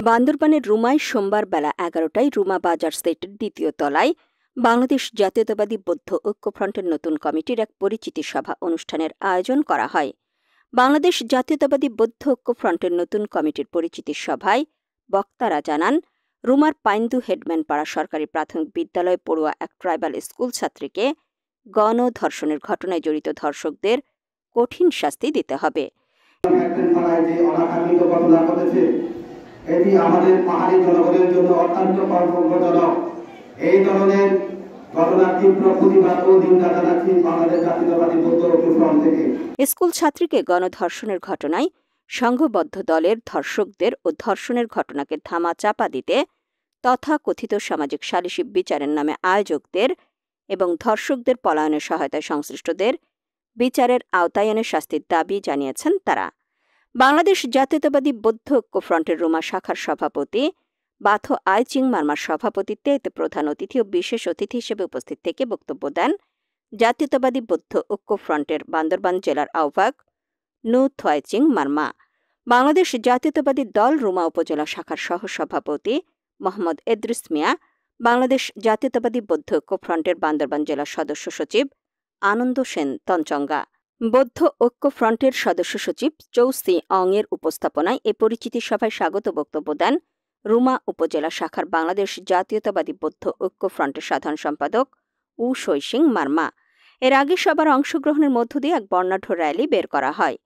বান্দরবানের রুমায় সোমবার বেলা ১১টায় রুমা বাজার সেটের দ্বিতীয় তলায় বাংলাদেশ জাতীয়তাবাদী বৌদ্ধ ঐক্যফ্রন্টের নতুন কমিটির এক পরিচিতি সভা অনুষ্ঠানের আয়োজন করা হয়। বাংলাদেশ জাতীয়তাবাদী বৌদ্ধ ঐক্যফ্রন্টের নতুন কমিটির পরিচিতি সভায় বক্তারা জানান, রুমার পাইন্দু হেডম্যানপাড়া সরকারি প্রাথমিক বিদ্যালয়ে পড়ুয়া এক ট্রাইবাল স্কুল ছাত্রীকে গণধর্ষণের ঘটনায় জড়িত ধর্ষকদের কঠিন শাস্তি দিতে হবে। এটি আমাদের পাহাড়ি জনগণের জন্য অত্যন্ত কর্মজনক। এই ধরনের ঘটনার তীব্র প্রতিবাদ ও নিন্দা জানাচ্ছি বাংলাদেশ জাতীয়তাবাদী বৌদ্ধ ঐক্যফ্রন্ট থেকে। স্কুল ছাত্রীকে গণধর্ষণের ঘটনায় সংঘবদ্ধ দলের ধর্ষকদের ও ধর্ষণের ঘটনাকে ধামা চাপা দিতে তথাকথিত সামাজিক সালিসি বিচারের নামে আয়োজকদের এবং ধর্ষকদের পলায়নের সহায়তায় সংশ্লিষ্টদের বিচারের আওতায় এনে শাস্তির দাবি জানিয়েছেন তারা। বাংলাদেশ জাতীয়তাবাদী বৌদ্ধ ঐক্যফ্রন্টের রুমা শাখার সভাপতি বাথো আইচিং মার্মার সভাপতিত্বে এতে প্রধান অতিথি ও বিশেষ অতিথি হিসেবে উপস্থিত থেকে বক্তব্য দেন জাতীয়তাবাদী বৌদ্ধ ঐক্যফ্রন্টের বান্দরবান জেলার আহ্বায়ক নু থোয়াইচিং মার্মা, বাংলাদেশ জাতীয়তাবাদী দল রুমা উপজেলা শাখার সহসভাপতি মোহাম্মদ এদ্রিস মিয়া, বাংলাদেশ জাতীয়তাবাদী বৌদ্ধ ঐক্যফ্রন্টের বান্দরবান জেলার সদস্য সচিব আনন্দ সেন তঞ্চঙ্গা। বৌদ্ধ ঐক্যফ্রন্টের সদস্য সচিব চৌসি অং এর উপস্থাপনায় এ পরিচিতি সভায় স্বাগত বক্তব্য দেন রুমা উপজেলা শাখার বাংলাদেশ জাতীয়তাবাদী বৌদ্ধ ঐক্যফ্রন্টের সাধারণ সম্পাদক উ শৈসিং মার্মা। এর আগে সবার অংশগ্রহণের মধ্য দিয়ে এক বর্ণাঢ্য র্যালি বের করা হয়।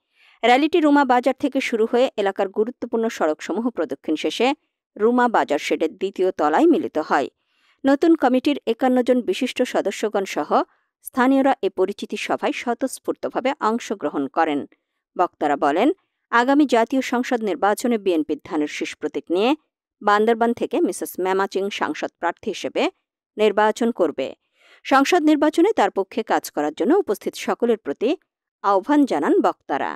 র্যালিটি রুমা বাজার থেকে শুরু হয়ে এলাকার গুরুত্বপূর্ণ সড়কসমূহ প্রদক্ষিণ শেষে রুমা বাজার শেডের দ্বিতীয় তলায় মিলিত হয়। নতুন কমিটির ৫১ জন বিশিষ্ট সদস্যগণ সহ স্থানীয়রা এ পরিচিতি সভায় স্বতঃস্ফূর্তভাবে অংশগ্রহণ করেন। বক্তারা বলেন, আগামী জাতীয় সংসদ নির্বাচনে বিএনপির ধানের শীষ প্রতীক নিয়ে বান্দরবান থেকে মিসেস মেমাচিং সাংসদ প্রার্থী হিসেবে নির্বাচন করবে। সংসদ নির্বাচনে তার পক্ষে কাজ করার জন্য উপস্থিত সকলের প্রতি আহ্বান জানান বক্তারা।